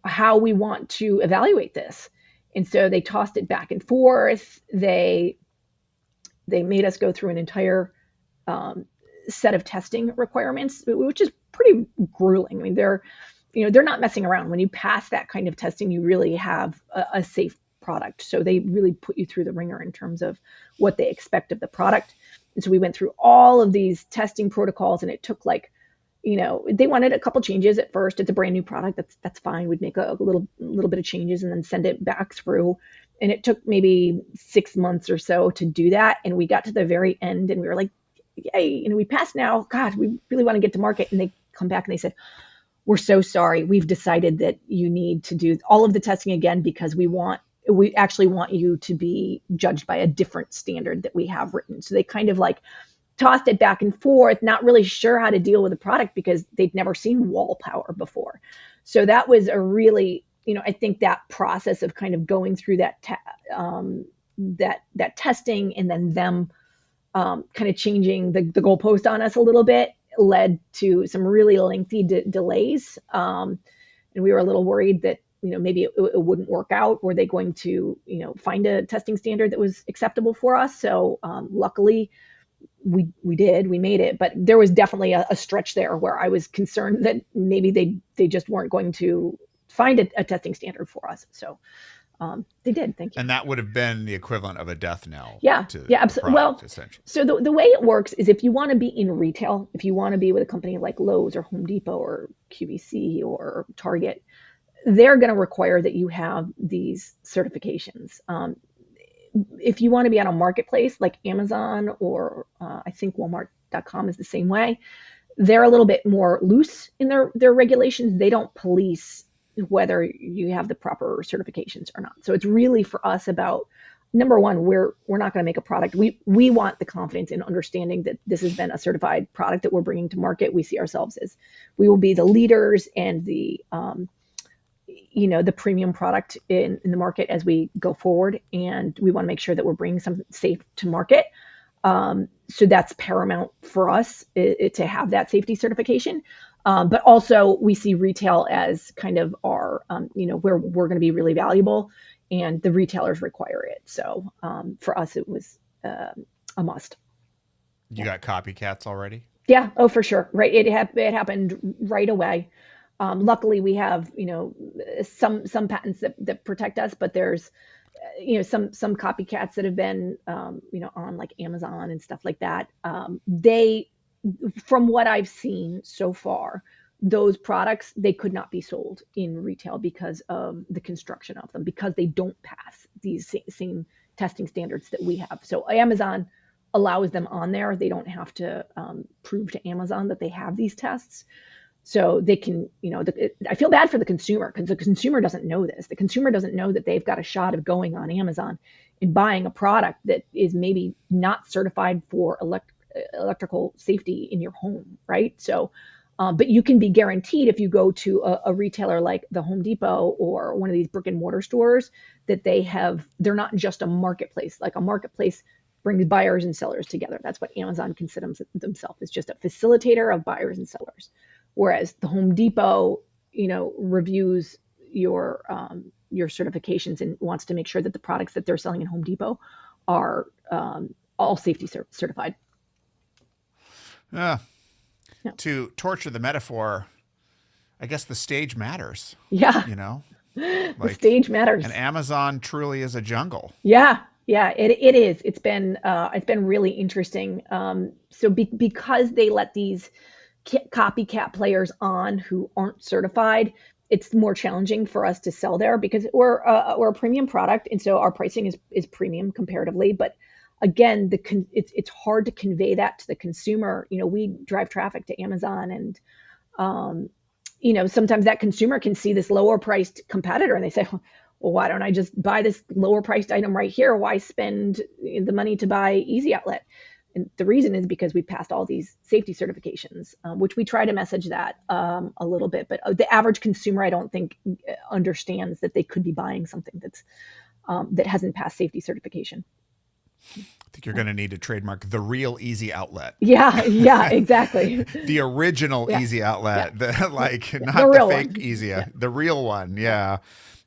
how we want to evaluate this. And so they tossed it back and forth. They made us go through an entire um, set of testing requirements, which is pretty grueling. I mean, they're not messing around. When you pass that kind of testing, you really have a safe product. So they really put you through the ringer in terms of what they expect of the product. And so we went through all of these testing protocols, and it took like, they wanted a couple changes at first. It's a brand new product. That's fine. We'd make a little bit of changes and then send it back through. And it took maybe 6 months or so to do that. And we got to the very end, and we were like, yay, we passed now. God, we really want to get to market. And they come back and they said, we're so sorry. We've decided that you need to do all of the testing again because we actually want you to be judged by a different standard that we have written. So they kind of like tossed it back and forth, not really sure how to deal with the product because they'd never seen wall power before. So that was a really, I think that process of kind of going through that testing, and then them kind of changing the goalpost on us a little bit, led to some really lengthy delays. And we were a little worried that maybe it wouldn't work out. Were they going to find a testing standard that was acceptable for us? So luckily we made it, but there was definitely a stretch there where I was concerned that maybe they just weren't going to find a testing standard for us. So they did. Thank you. And that would have been the equivalent of a death knell Yeah, to yeah, the absolutely. product, Well, essentially. so the way it works is if you want to be in retail, if you want to be with a company like Lowe's or Home Depot or QVC or Target, they're going to require that you have these certifications. If you want to be on a marketplace like Amazon or I think Walmart.com is the same way, they're a little bit more loose in their regulations. They don't police whether you have the proper certifications or not. So it's really for us about number one, we're not going to make a product. We want the confidence in understanding that this has been a certified product that we're bringing to market. We see ourselves as we will be the leaders and the premium product in the market as we go forward, and we want to make sure that we're bringing something safe to market. So that's paramount for us to have that safety certification. But also, we see retail as kind of our, where we're going to be really valuable, and the retailers require it. So for us, it was a must. You Yeah. got copycats already? Yeah. Oh, for sure. Right. It happened right away. Luckily, we have some patents that protect us, but there's some copycats that have been on like Amazon and stuff like that. They, from what I've seen so far, those products, they could not be sold in retail because of the construction of them, because they don't pass these same testing standards that we have. So Amazon allows them on there. They don't have to prove to Amazon that they have these tests. So they can, I feel bad for the consumer, because the consumer doesn't know this. The consumer doesn't know that they've got a shot of going on Amazon and buying a product that is maybe not certified for electrical safety in your home, right? So, but you can be guaranteed, if you go to a retailer like the Home Depot or one of these brick and mortar stores, that they're not just a marketplace. Like a marketplace brings buyers and sellers together. That's what Amazon considers themselves, is just a facilitator of buyers and sellers. Whereas the Home Depot, reviews your certifications and wants to make sure that the products that they're selling in Home Depot are all safety certified. Uh, Yeah. to torture the metaphor, I guess the stage matters, Yeah. you know? The Like, stage and matters. Amazon truly is a jungle. Yeah. Yeah, it is. It's been really interesting. So because they let these copycat players on who aren't certified, it's more challenging for us to sell there, because we're a premium product, and so our pricing is premium comparatively. But again, it's hard to convey that to the consumer. We drive traffic to Amazon, and um, sometimes that consumer can see this lower priced competitor and they say, well, why don't I just buy this lower priced item right here? Why spend the money to buy Easy Outlet? And the reason is because we passed all these safety certifications, which we try to message that a little bit. But the average consumer, I don't think, understands that they could be buying something that hasn't passed safety certification. I think you're going to need to trademark the real Easy Outlet. Yeah, yeah, exactly. The original Yeah, Easy yeah, Outlet, like yeah. The not the real fake one. Easy, Yeah, the real one. yeah, Yeah.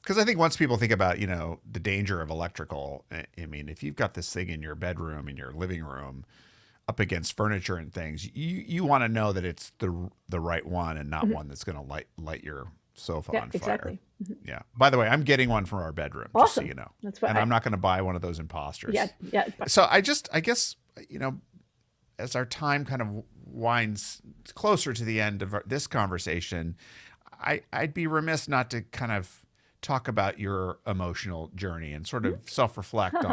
Because I think once people think about, the danger of electrical, I mean, if you've got this thing in your bedroom, in your living room, up against furniture and things, you want to know that it's the right one and not mhm, one that's going to light your sofa yeah, on fire. exactly. Mhm. Yeah. By the way, I'm getting one from our bedroom, just so Awesome. you know. That's what And I. I'm not going to buy one of those Yeah, imposters. yeah, So I guess, as our time kind of winds closer to the end of this conversation, I'd be remiss not to kind of talk about your emotional journey and sort of self-reflect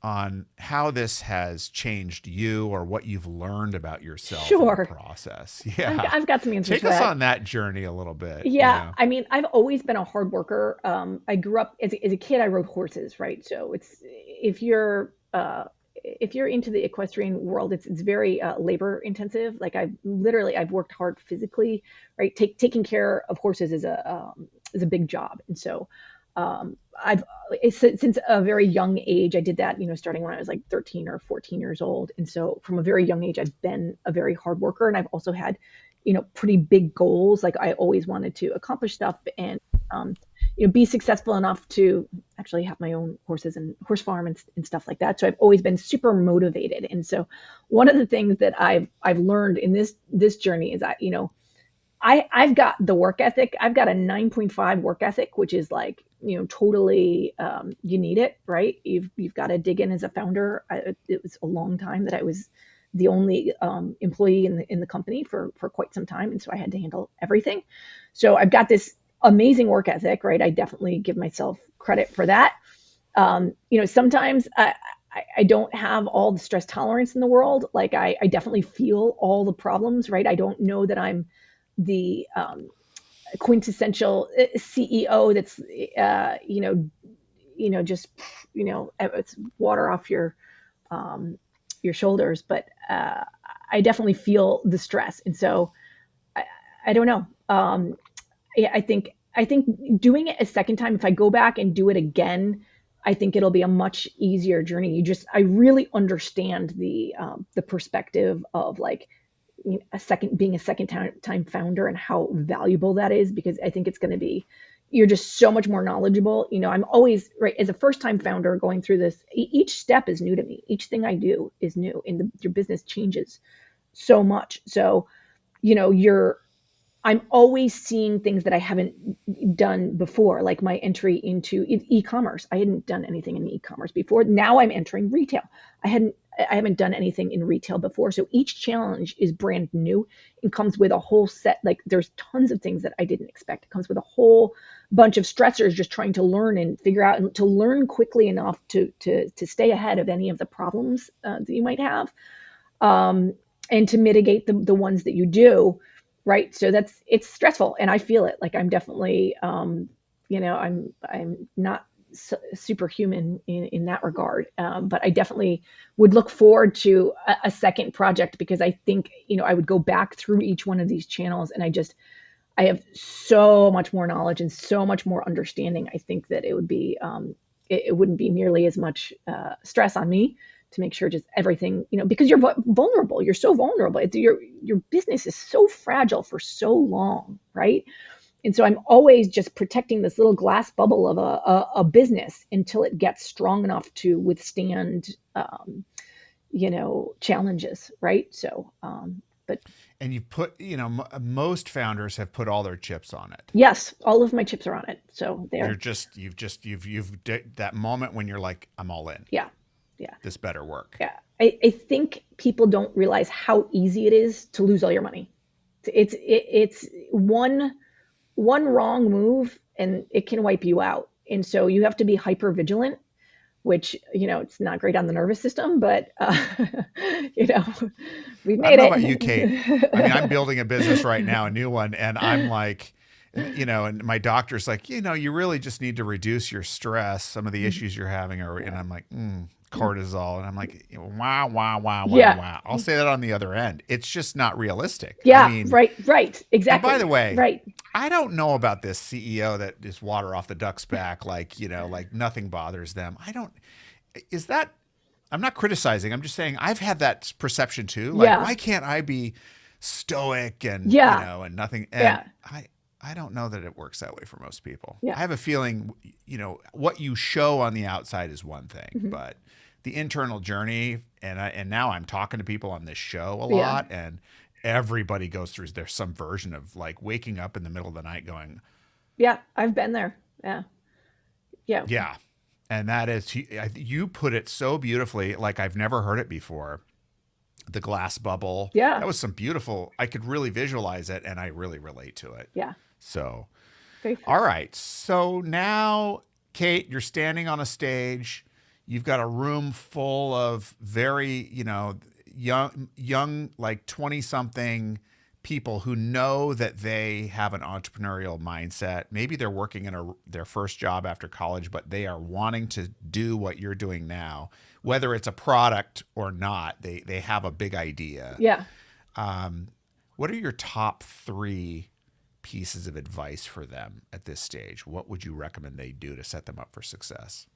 on how this has changed you or what you've learned about yourself in the sure. process. I've, Yeah. I've got some answers Take for us that. on that journey a little bit. Yeah, Yeah. I mean, I've always been a hard worker. I grew up as a kid. I rode horses, right? So if you're into the equestrian world, it's very labor intensive. Like I've worked hard physically, right? Taking care of horses is a big job, and so I've since a very young age, I did that. Starting when I was like 13 or 14 years old, and so from a very young age, I've been a very hard worker, and I've also had pretty big goals. Like I always wanted to accomplish stuff and um, be successful enough to actually have my own horses and horse farm and stuff like that. So I've always been super motivated. And so one of the things that I've learned in this journey is that I've got the work ethic. I've got a 9.5 work ethic, which is like, totally, you need it, right? You've got to dig in as a founder. It was a long time that I was the only employee in the company for quite some time, and so I had to handle everything. So I've got this amazing work ethic, right? I definitely give myself credit for that. Sometimes I don't have all the stress tolerance in the world. Like I definitely feel all the problems, right? I don't know that I'm the quintessential CEO that's just, it's water off um, your shoulders. But I definitely feel the stress. And so I, I don't know. Yeah, I think doing it a second time, if I go back and do it again, I think it'll be a much easier journey. I really understand the perspective of like being a second time founder and how valuable that is, because I think it's going to be, you're just so much more knowledgeable. I'm always right as a first time founder going through this. Each step is new to me. Each thing I do is new, and your business changes so much. So you're I'm always seeing things that I haven't done before, like my entry into e-commerce. I hadn't done anything in e-commerce before. Now I'm entering retail. I haven't done anything in retail before. So each challenge is brand new and comes with a whole set. Like there's tons of things that I didn't expect. It comes with a whole bunch of stressors, just trying to learn and figure out, and to learn quickly enough to stay ahead of any of the problems that you might have, um, and to mitigate the ones that you do, right? So it's stressful, and I feel it. Like I'm definitely, I'm not superhuman in that regard, but I definitely would look forward to a second project, because I think I would go back through each one of these channels, and I have so much more knowledge and so much more understanding. I think that it would be, it wouldn't be nearly as much stress on me to make sure just everything, because you're vulnerable. You're so vulnerable. Your business is so fragile for so long, right? And so I'm always just protecting this little glass bubble of a business until it gets strong enough to withstand, challenges, right? So, but And you've put, most founders have put all their chips on it. yes, all of my chips are on it. So You're there, just, that moment when you're like, I'm all in. yeah, yeah. This better work. Yeah, I think people don't realize how easy it is to lose all your money. It's one wrong move and it can wipe you out. And so you have to be hyper vigilant, which it's not great on the nervous system, but you know we've I don't made know about you, Kate. I mean, I'm it. building a business right now, a new one, and I'm like, and my doctor's like, you really just need to reduce your stress. Some of the issues you're having are, and I'm like, cortisol, and I'm like, wow, wow, wow, wow, Yeah, wow. I'll say that on the other end. It's just not realistic. I yeah, mean, right, and by the exactly, way, right. I don't know about this CEO that is water off the duck's back, like, like nothing bothers them. I don't, is that, I'm not criticizing. I'm just saying I've had that perception too. Like, Yeah, why can't I be stoic and, yeah, and nothing? And yeah, I don't know that it works that way for most people. yeah. I have a feeling, what you show on the outside is one thing, Mhm. but the internal journey, and now I'm talking to people on this show a Yeah, lot, and everybody goes through, there's some version of like waking up in the middle of the night going, yeah. I've been there. Yeah, yeah, yeah. And that is, you put it so beautifully, like I've never heard it before. The glass bubble. yeah, That was some beautiful, I could really visualize it and I really relate to it. yeah. So, Very all fair. right. So now, Kate, you're standing on a stage. You've got a room full of very, young, like 20 something people who know that they have an entrepreneurial mindset. Maybe they're working in their first job after college, but they are wanting to do what you're doing now, whether it's a product or not. They have a big idea. Yeah. Um, what are your top three pieces of advice for them at this stage? What would you recommend they do to set them up for success?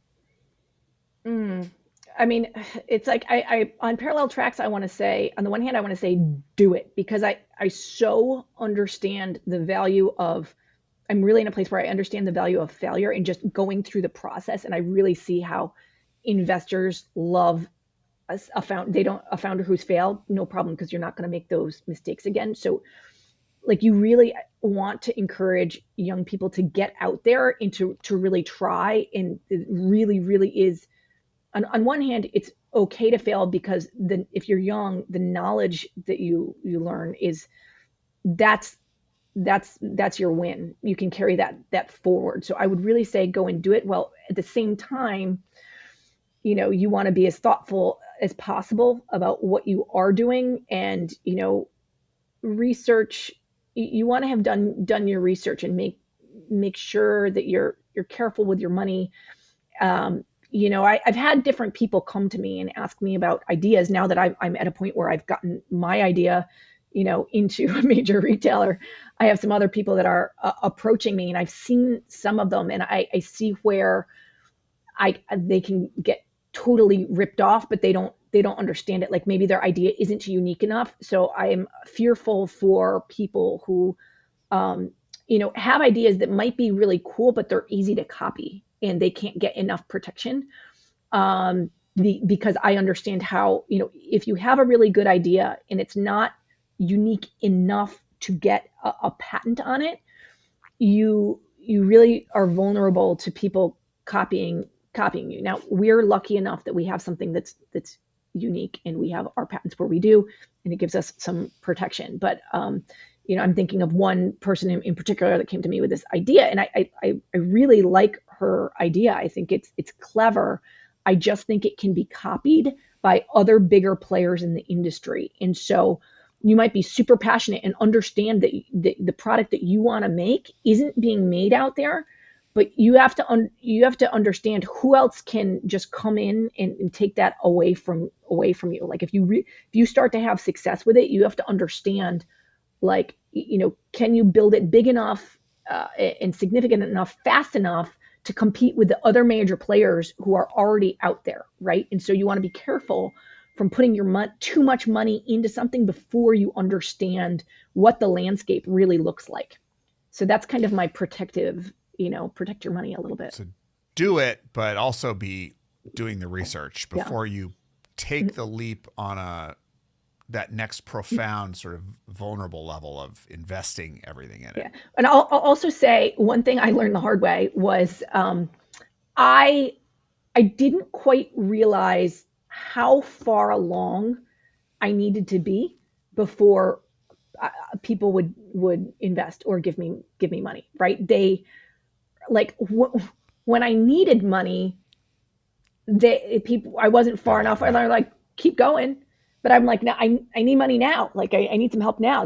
Mm. I mean, it's like on parallel tracks, I want to say, on the one hand, I want to say do it, because I so understand the value of, I'm really in a place where I understand the value of failure and just going through the process. And I really see how investors love a founder who's failed, no problem, because you're not going to make those mistakes again. So like you really want to encourage young people to get out there and to really try. And it really, really is, on one hand, it's okay to fail, because then if you're young, the knowledge that you learn is, that's that's your win. You can carry that forward. So I would really say go and do it. Well, at the same time, you want to be as thoughtful as possible about what you are doing, and research. You want to have done your research and make sure that you're careful with your money, I've had different people come to me and ask me about ideas now that I'm at a point where I've gotten my idea, into a major retailer. I have some other people that are approaching me, and I've seen some of them, and I see where they can get totally ripped off, but they don't understand it. Like maybe their idea isn't unique enough. So I'm fearful for people who have ideas that might be really cool, but they're easy to copy and they can't get enough protection. Because I understand how, if you have a really good idea and it's not unique enough to get a patent on it, you really are vulnerable to people copying you. Now we're lucky enough that we have something that's unique and we have our patents where we do, and it gives us some protection. But I'm thinking of one person in particular that came to me with this idea, and I really like her idea. I think it's clever. I just think it can be copied by other bigger players in the industry, and so you might be super passionate and understand that the product that you want to make isn't being made out there, but you have to understand who else can just come in and take that away from you. Like if you start to have success with it, you have to understand, like, can you build it big enough and significant enough fast enough to compete with the other major players who are already out there, right? And so you want to be careful from putting too much money into something before you understand what the landscape really looks like. So that's kind of my protect your money a little bit. So do it, but also be doing the research Yeah. before you take the leap on that next profound sort of vulnerable level of investing everything in it. Yeah. And I'll also say one thing I learned the hard way was I I didn't quite realize how far along I needed to be before people would invest or give me money. Right? They like when I needed money, I wasn't They're far like, enough, and no. they're like, keep going. But I'm like, no, I need money now. Like I need some help now.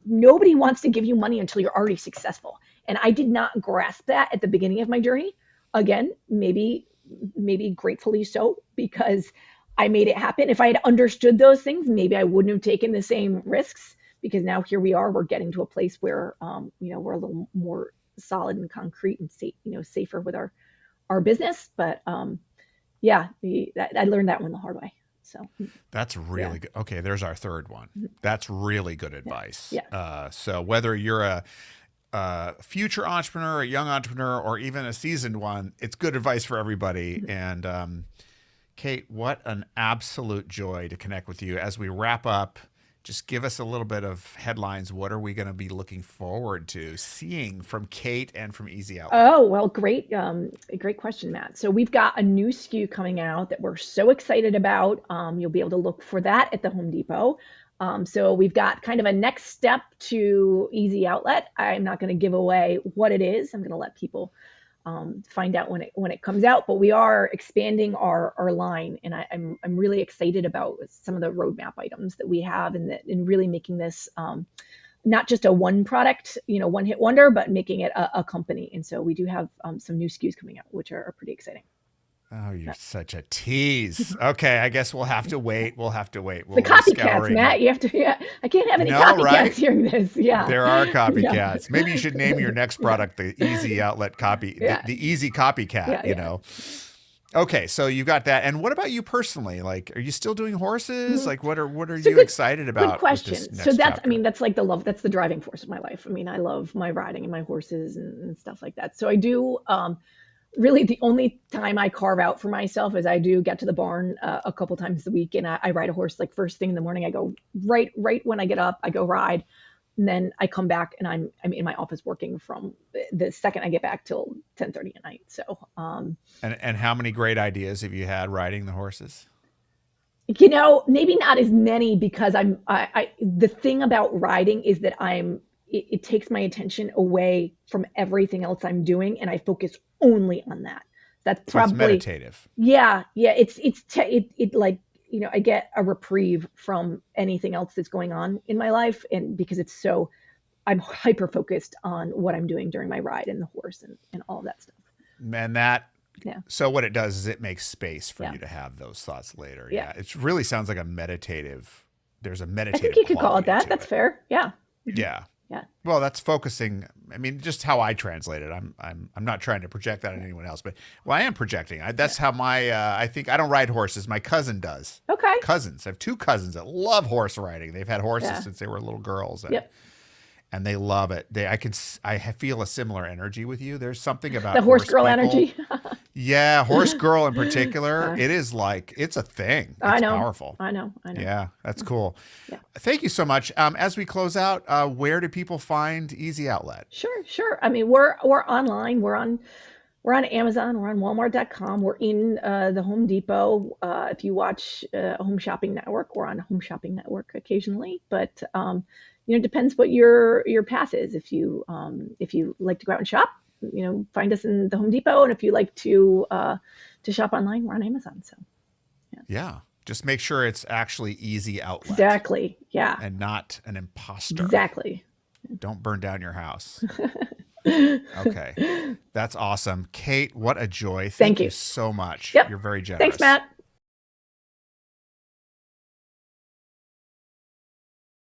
Nobody wants to give you money until you're already successful. And I did not grasp that at the beginning of my journey. Again, maybe gratefully so, because I made it happen. If I had understood those things, maybe I wouldn't have taken the same risks, because now here we are, we're getting to a place where we're a little more solid and concrete and safe, safer with our business. But yeah, I learned that one the hard way. So That's yeah, really good. Okay, there's our third one. That's really good yeah, advice. yeah. So whether you're a future entrepreneur, a young entrepreneur, or even a seasoned one, it's good advice for everybody. And Kate, what an absolute joy to connect with you. As we wrap up, just give us a little bit of headlines. What are we going to be looking forward to seeing from Kate and from Easy Outlet? Oh, well, great question, Matt. So we've got a new SKU coming out that we're so excited about. You'll be able to look for that at the Home Depot. So we've got kind of a next step to Easy Outlet. I'm not going to give away what it is. I'm going to let people find out when it comes out. But we are expanding our line, and I'm really excited about some of the roadmap items that we have, and really making this not just a one product, one hit wonder, but making it a company. And so we do have some new SKUs coming out, which are pretty exciting. Oh, you're Yeah. such a tease. Okay, I guess we'll have to wait. We'll have to wait. The We'll be copycats, scouring. Matt. You have to. Yeah, I can't have I any know, copycats right? hearing this. Yeah, There are yeah, copycats. Maybe you should name your next yeah, product the Easy Outlet Copy, the, yeah, the Easy Copycat, yeah, yeah. Okay, so you got that. And what about you personally? Like, are you still doing horses? Mhm. Like, what are So you excited good about with this question. So next that's, I chapter? mean, that's like the love. That's the driving force of my life. I mean, I love my riding and my horses and stuff like that. So I do. Really, the only time I carve out for myself is I do get to the barn a couple times a week, and I ride a horse. Like first thing in the morning, I go right when I get up, I go ride, and then I come back and I'm in my office working from the second I get back till 10:30 at night. So And how many great ideas have you had riding the horses? maybe not as many, because the thing about riding is that it takes my attention away from everything else I'm doing, and I focus only on that. That's So it's probably. meditative. Yeah. It like, I get a reprieve from anything else that's going on in my life, and because I'm hyper focused on what I'm doing during my ride and the horse and all of that stuff. And that Yeah. So what it does is it makes space for Yeah. you to have those thoughts later. Yeah. Yeah. It really sounds like there's a I think meditative you could call it quality that. to That's it. fair. Yeah. Mhm. Yeah. Yeah. Well, that's focusing. I mean, just how I translate it. I'm not trying to project that on Yeah. anyone else, but well, I am projecting. Yeah. That's how my I think I don't ride horses. My cousin does. Okay. Cousins. I have two cousins that love horse riding. They've had horses Yeah. since they were little girls, Yep. and they love it. Feel a similar energy with you. There's something The about horse horse girl people. energy. Yeah, horse girl in particular. uh, It is like it's a thing. I It's know. powerful. I know. I know. Yeah, that's cool. Yeah. Thank you so much. As we close out, where do people find Easy Outlet? Sure. Sure. I mean, we're online. We're on Amazon. We're on Walmart.com. We're in the Home Depot. If you watch Home Shopping Network, we're on Home Shopping Network occasionally. But it depends what your path is. If you like to go out and shop, find us in the Home Depot. And if you like to shop online, we're on Amazon. So yeah, Yeah, just make sure it's actually Easy Outlet exactly. Yeah, and not an imposter. exactly. Don't burn down your house. Okay. That's awesome. Kate, what a joy. Thank Thank you you. so much. Yep. You're very Thanks, generous. Matt.